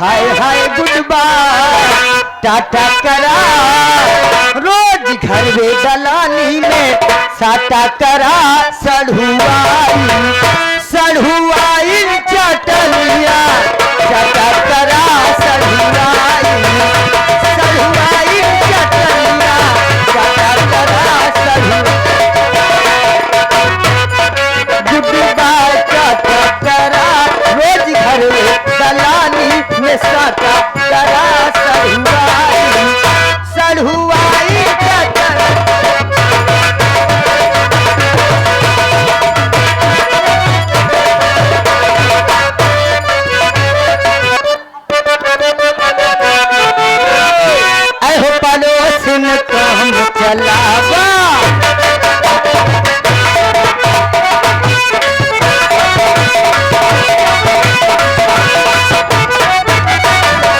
हाय hi good bye tata करा रोज घर में दलानी में साटा करा सढ़ुआई चटनिया चाटा करा सढ़ुआई चटनिया चाटा करा गुड बाय टाटा करा रोज घर में दलानी में साटा करा सढ़ुआई चटनिया पड़ोसन काम चलावा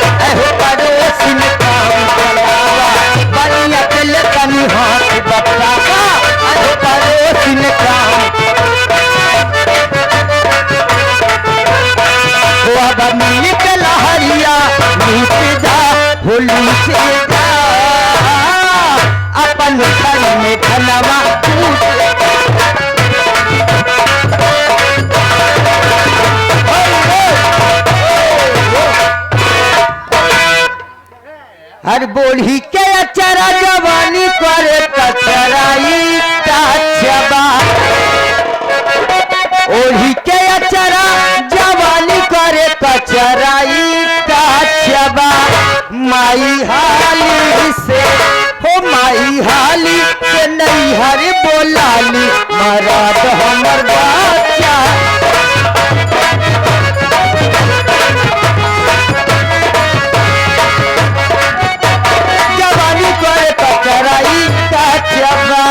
पड़ोसन काम चलावा बढ़िया दिल कनी हाथ बचावा पड़ोसन काम अब मिल के लहरिया नीचे जा होली से जा अपन घर में धनवा हर बोली के अचरा जवानी करे कचराई काछबा ओढ़ी के अचरा जवानी करे कचराई काछबा माई हाली से नहीं हर बोलाली मराद हमर बच्चा जवानी करे कचराई काछबा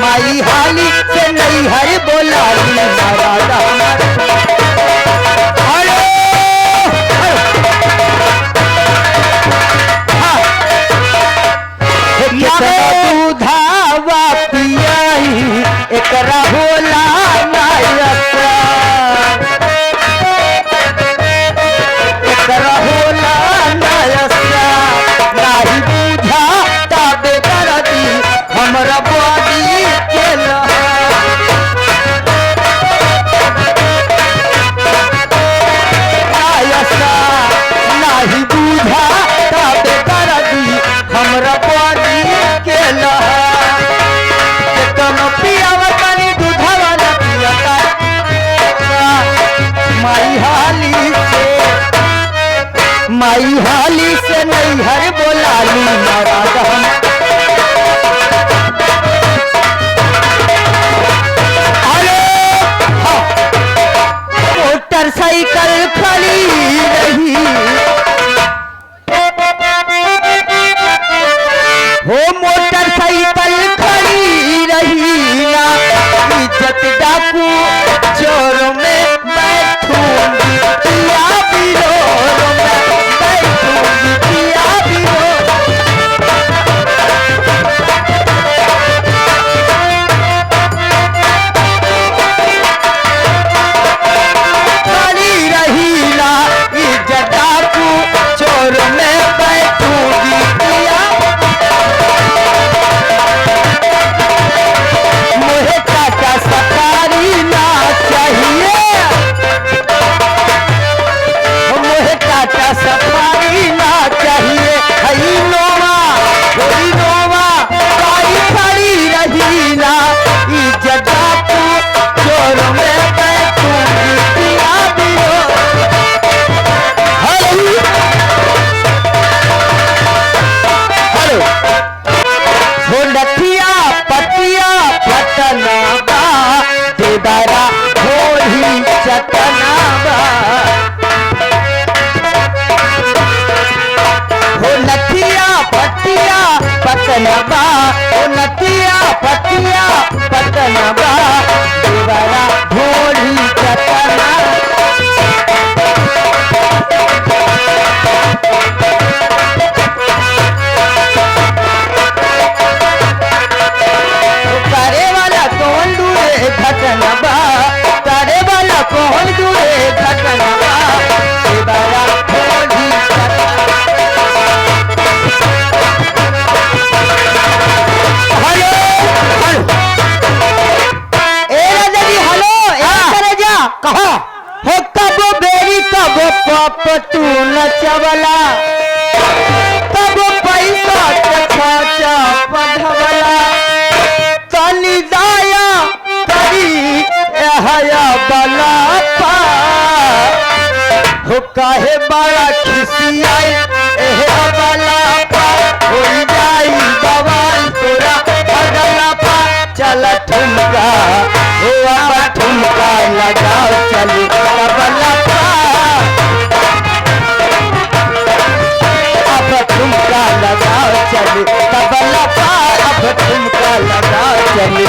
माई हाली से नहीं हर बोलाली मराद हमर दूधावा पियाई एकरा होला नायसा एकरा होला नायसा नाही बुझा ताबे करती हमरा बॉडी के नायसा नाही बुझा ताबे करती हमरा बॉडी के तनो पियावा तनी दूधवा न पियता माई हाली से नहीं हर बोलाली मराद हम मोटरसाइकिल खड़ी रही हो मोटरसाइकिल खड़ी रही ना इज्जत डाकू चोर में बैठूंगी पिया बिरोर में बैठूंगी पिया बिरोर खड़ी रही ना इज्जत डाकू चोर में बैठूंगी पिया मुझे टाटा सफारी ना चाहिए पाप तू नचवला तब पैसा के खर्चा बढ़वला तनी दाया करी हया बला पा हो काहे बड़ा खिसियाई एह बला पा हो जाई बवाल तोरा अगला पा चल ठुमका हो अब ठुमका लगाओ चली बला पा अब ठुमका लगाओ चली तबला पा अब ठुमका लगाओ चली